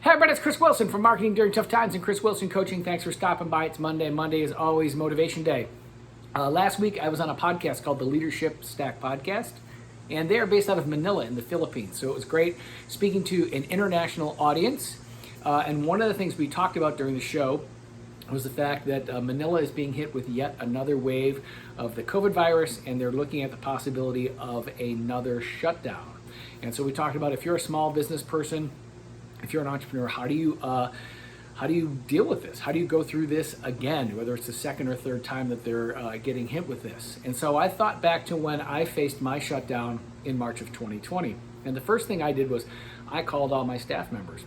Hey everybody, it's Chris Wilson from Marketing During Tough Times and Chris Wilson Coaching. Thanks for stopping by. It's Monday. Monday is always Motivation Day. Last week I was on a podcast called the Leadership Stack Podcast, and they are based out of Manila in the Philippines. So it was great speaking to an international audience. And one of the things we talked about during the show was the fact that Manila is being hit with yet another wave of the COVID virus, and they're looking at the possibility of another shutdown. And so we talked about if you're a small business person, if you're an entrepreneur, how do you deal with this? How do you go through this again, whether it's the second or third time that they're getting hit with this? And so I thought back to when I faced my shutdown in March of 2020. And the first thing I did was I called all my staff members.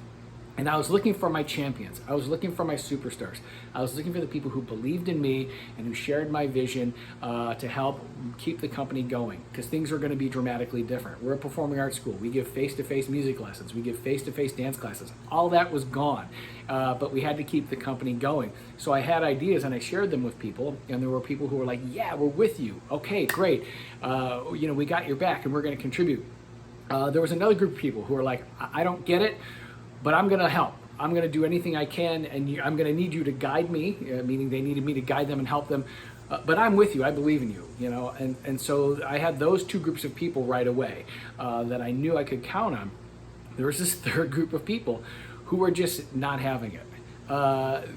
And I was looking for my champions. I was looking for my superstars. I was looking for the people who believed in me and who shared my vision to help keep the company going, because things are going to be dramatically different. We're a performing arts school. We give face-to-face music lessons. We give face-to-face dance classes. All that was gone, but we had to keep the company going. So I had ideas and I shared them with people, and there were people who were like, yeah, we're with you. Okay, great. We got your back and we're going to contribute. There was another group of people who were like, I don't get it, but I'm going to help. I'm going to do anything I can, and I'm going to need you to guide me, meaning they needed me to guide them and help them. But I'm with you. I believe in you, And so I had those two groups of people right away that I knew I could count on. There was this third group of people who were just not having it.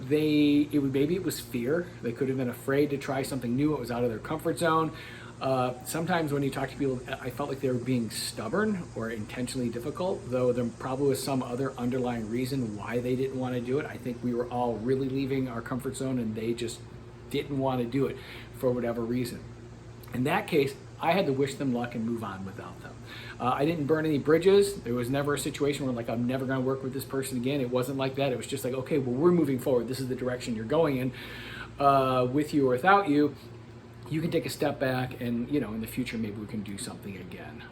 Maybe it was fear. They could have been afraid to try something new. It was out of their comfort zone. Sometimes when you talk to people, I felt like they were being stubborn or intentionally difficult, though there probably was some other underlying reason why they didn't want to do it. I think we were all really leaving our comfort zone and they just didn't want to do it for whatever reason. In that case, I had to wish them luck and move on without them. I didn't burn any bridges. There was never a situation where I'm never going to work with this person again. It wasn't like that. It was just like, okay, well, we're moving forward. This is the direction you're going in, with you or without you. You can take a step back and, in the future, maybe we can do something again.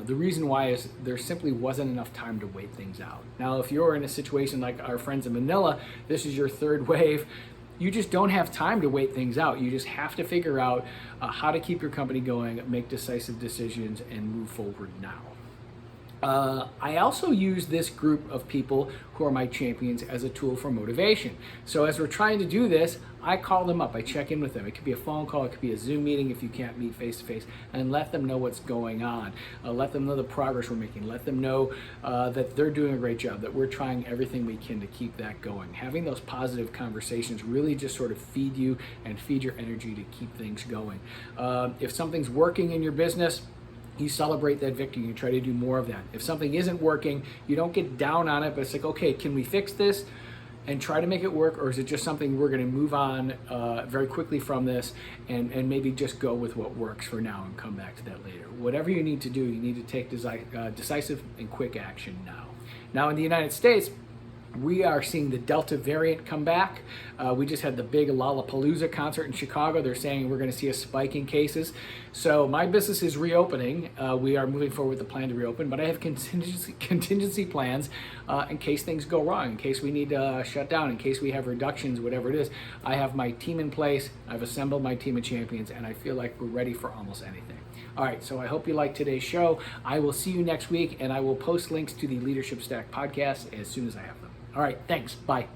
The reason why is there simply wasn't enough time to wait things out. Now, if you're in a situation like our friends in Manila, this is your third wave, you just don't have time to wait things out. You just have to figure out how to keep your company going, make decisive decisions, and move forward now. I also use this group of people who are my champions as a tool for motivation. So as we're trying to do this, I call them up, I check in with them. It could be a phone call, it could be a Zoom meeting if you can't meet face to face, and let them know what's going on. Let them know the progress we're making. Let them know that they're doing a great job, that we're trying everything we can to keep that going. Having those positive conversations really just sort of feed you and feed your energy to keep things going. If something's working in your business, you celebrate that victory, you try to do more of that. If something isn't working, you don't get down on it, but it's like, okay, can we fix this and try to make it work, or is it just something we're going to move on very quickly from this and maybe just go with what works for now and come back to that later. Whatever you need to do, you need to take decisive and quick action now. Now in the United States, we are seeing the Delta variant come back. We just had the big Lollapalooza concert in Chicago. They're saying we're going to see a spike in cases. So my business is reopening. We are moving forward with the plan to reopen, but I have contingency plans in case things go wrong, in case we need to shut down, in case we have reductions, whatever it is. I have my team in place. I've assembled my team of champions, and I feel like we're ready for almost anything. All right, so I hope you liked today's show. I will see you next week, and I will post links to the Leadership Stack podcast as soon as I have them. All right, thanks. Bye.